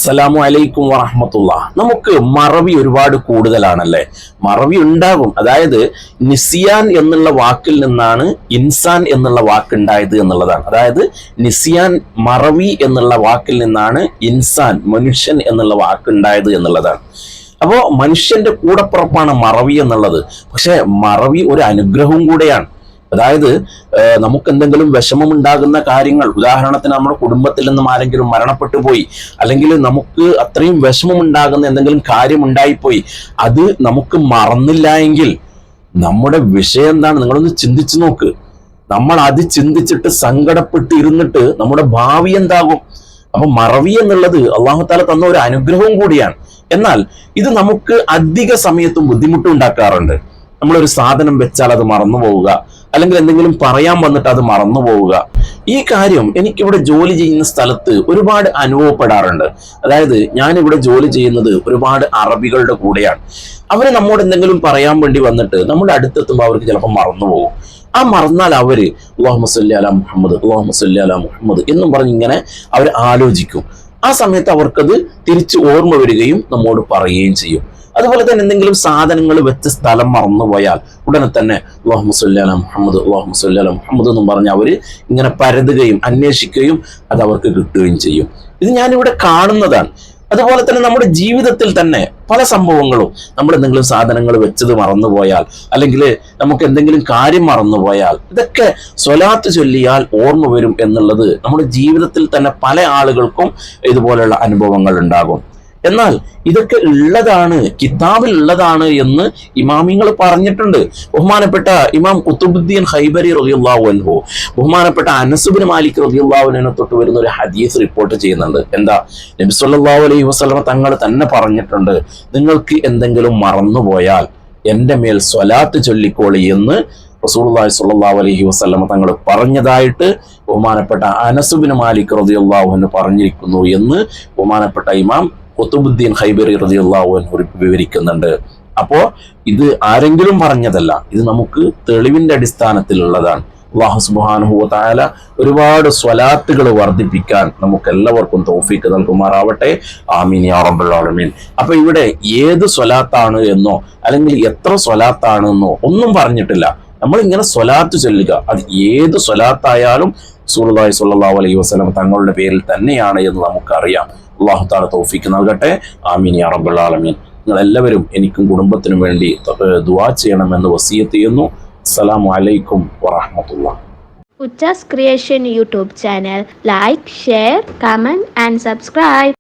അസ്സലാമു അലൈക്കും വറഹ്മത്തുള്ളാഹ്. നമുക്ക് മറവി ഒരുപാട് കൂടുതലാണല്ലേ. മറവി ഉണ്ടാകും. അതായത് നിസിയാൻ എന്നുള്ള വാക്കിൽ നിന്നാണ് ഇൻസാൻ എന്നുള്ള വാക്കുണ്ടായത് എന്നുള്ളതാണ്. അതായത് നിസിയാൻ മറവി എന്നുള്ള വാക്കിൽ നിന്നാണ് ഇൻസാൻ മനുഷ്യൻ എന്നുള്ള വാക്കുണ്ടായത് എന്നുള്ളതാണ്. അപ്പോൾ മനുഷ്യന്റെ കൂടപ്പുറപ്പാണ് മറവി എന്നുള്ളത്. പക്ഷെ മറവി ഒരു അനുഗ്രഹവും കൂടെയാണ്. അതായത് നമുക്ക് എന്തെങ്കിലും വിഷമമുണ്ടാകുന്ന കാര്യങ്ങൾ, ഉദാഹരണത്തിന് നമ്മുടെ കുടുംബത്തിൽ നിന്നും ആരെങ്കിലും മരണപ്പെട്ടു പോയി, അല്ലെങ്കിൽ നമുക്ക് അത്രയും വിഷമമുണ്ടാകുന്ന എന്തെങ്കിലും കാര്യം ഉണ്ടായിപ്പോയി, അത് നമുക്ക് മറന്നില്ല എങ്കിൽ നമ്മുടെ വിഷയം എന്താണ്? നിങ്ങളൊന്ന് ചിന്തിച്ചു നോക്ക്. നമ്മൾ അത് ചിന്തിച്ചിട്ട് സങ്കടപ്പെട്ട് ഇരുന്നിട്ട് നമ്മുടെ ഭാവി എന്താകും? അപ്പൊ മറവി എന്നുള്ളത് അള്ളാഹു താല തന്ന ഒരു അനുഗ്രഹവും കൂടിയാണ്. എന്നാൽ ഇത് നമുക്ക് അധിക സമയത്തും ബുദ്ധിമുട്ടുണ്ടാക്കാറുണ്ട്. നമ്മളൊരു സാധനം വെച്ചാൽ അത് മറന്നു പോവുക, അല്ലെങ്കിൽ എന്തെങ്കിലും പറയാൻ വന്നിട്ട് അത് മറന്നു പോവുക. ഈ കാര്യം എനിക്കിവിടെ ജോലി ചെയ്യുന്ന സ്ഥലത്ത് ഒരുപാട് അനുഭവപ്പെടാറുണ്ട്. അതായത് ഞാനിവിടെ ജോലി ചെയ്യുന്നത് ഒരുപാട് അറബികളുടെ കൂടെയാണ്. അവര് നമ്മോട് എന്തെങ്കിലും പറയാൻ വേണ്ടി വന്നിട്ട് നമ്മുടെ അടുത്തെത്തുമ്പോൾ അവർക്ക് ചിലപ്പോൾ മറന്നു പോകും. ആ മറന്നാൽ അവര് അല്ലാഹുമ്മ സ്വല്ലി അലാ മുഹമ്മദ്, അല്ലാഹുമ്മ സ്വല്ലി അലാ മുഹമ്മദ് എന്നും പറഞ്ഞ് ഇങ്ങനെ അവർ ആലോചിക്കും. ആ സമയത്ത് അവർക്കത് തിരിച്ച് ഓർമ്മ വരികയും നമ്മോട് പറയുകയും ചെയ്യും. അതുപോലെ തന്നെ എന്തെങ്കിലും സാധനങ്ങൾ വെച്ച സ്ഥലം മറന്നുപോയാൽ ഉടനെ തന്നെ അല്ലാഹുമ്മ സ്വല്ലി അലാ മുഹമ്മദ്, അല്ലാഹുമ്മ സ്വല്ലി അലാ മുഹമ്മദ് എന്നും പറഞ്ഞ് അവർ ഇങ്ങനെ പരതുകയും അന്വേഷിക്കുകയും അത് അവർക്ക് കിട്ടുകയും ചെയ്യും. ഇത് ഞാനിവിടെ കാണുന്നതാണ്. അതുപോലെ തന്നെ നമ്മുടെ ജീവിതത്തിൽ തന്നെ പല സംഭവങ്ങളും, നമ്മൾ എന്തെങ്കിലും സാധനങ്ങൾ വെച്ചത് മറന്നുപോയാൽ, അല്ലെങ്കിൽ നമുക്ക് എന്തെങ്കിലും കാര്യം മറന്നുപോയാൽ, ഇതൊക്കെ സ്വലാത്ത് ചൊല്ലിയാൽ ഓർമ്മ വരും എന്നുള്ളത് നമ്മുടെ ജീവിതത്തിൽ തന്നെ പല ആളുകൾക്കും ഇതുപോലെയുള്ള അനുഭവങ്ങൾ ഉണ്ടാകും. എന്നാൽ ഇതൊക്കെ ഉള്ളതാണ്, കിതാബിൽ ഉള്ളതാണ് എന്ന് ഇമാമിങ്ങൾ പറഞ്ഞിട്ടുണ്ട്. ബഹുമാനപ്പെട്ട ഇമാം ഖുതുബുദ്ദീൻ ഖൈബരി റളിയല്ലാഹു അൻഹു, ബഹുമാനപ്പെട്ട അനസ് ഇബ്നു മാലിക് റളിയല്ലാഹു അൻഹു തൊട്ട് വരുന്ന ഒരു ഹദീസ് റിപ്പോർട്ട് ചെയ്യുന്നുണ്ട്. എന്താ? നബി സല്ലല്ലാഹു അലൈഹി വസല്ലം തങ്ങൾ തന്നെ പറഞ്ഞിട്ടുണ്ട്, നിങ്ങൾക്ക് എന്തെങ്കിലും മറന്നുപോയാൽ എൻ്റെ മേൽ സ്വലാത്ത് ചൊല്ലിക്കോളി എന്ന് റസൂലുള്ളാഹി സ്വല്ലല്ലാഹു അലൈഹി വസല്ലം തങ്ങൾ പറഞ്ഞതായിട്ട് ബഹുമാനപ്പെട്ട അനസ് ഇബ്നു മാലിക് റളിയല്ലാഹു അൻഹു പറഞ്ഞിരിക്കുന്നു എന്ന് ബഹുമാനപ്പെട്ട ഇമാം ഖുതുബുദ്ദീൻ ഖൈബരി റളിയല്ലാഹു അൻഹു വിവരിക്കുന്നുണ്ട്. അപ്പോ ഇത് ആരെങ്കിലും പറഞ്ഞതല്ല, ഇത് നമുക്ക് തെളിവിന്റെ അടിസ്ഥാനത്തിലുള്ളതാണ്. അല്ലാഹു സുബ്ഹാനഹു വ തആല ഒരുപാട് സ്വലാത്തുകൾ വർദ്ധിപ്പിക്കാൻ നമുക്ക് എല്ലാവർക്കും തൗഫീഖ് നൽകുമാറാവട്ടെ. ആമീൻ യാ റബ്ബൽ ആലമീൻ. അപ്പൊ ഇവിടെ ഏത് സ്വലാത്താണ് എന്നോ അല്ലെങ്കിൽ എത്ര സ്വലാത്താണെന്നോ ഒന്നും പറഞ്ഞിട്ടില്ല. നമ്മൾ ഇങ്ങനെ സ്വലാത്ത് ചൊല്ലുക, അത് ഏത് സ്വലാത്തായാലും റസൂലുള്ളാഹി സ്വല്ലല്ലാഹു അലൈഹി വസല്ലം തങ്ങളുടെ പേരിൽ തന്നെയാണ് എന്ന് നമുക്കറിയാം. അല്ലാഹു തആല തൗഫീഖ് നൽകട്ടെ. ആമീൻ യാ റബ്ബൽ ആലമീൻ. നിങ്ങൾ എല്ലാവരും എനിക്കും കുടുംബത്തിനും വേണ്ടി ദുആ ചെയ്യണമെന്ന് വസിയത്ത് ചെയ്യുന്നു. അസ്സലാമു അലൈക്കും വറഹ്മത്തുള്ളാഹി. Uchas Creation YouTube channel. Like, share, comment and subscribe.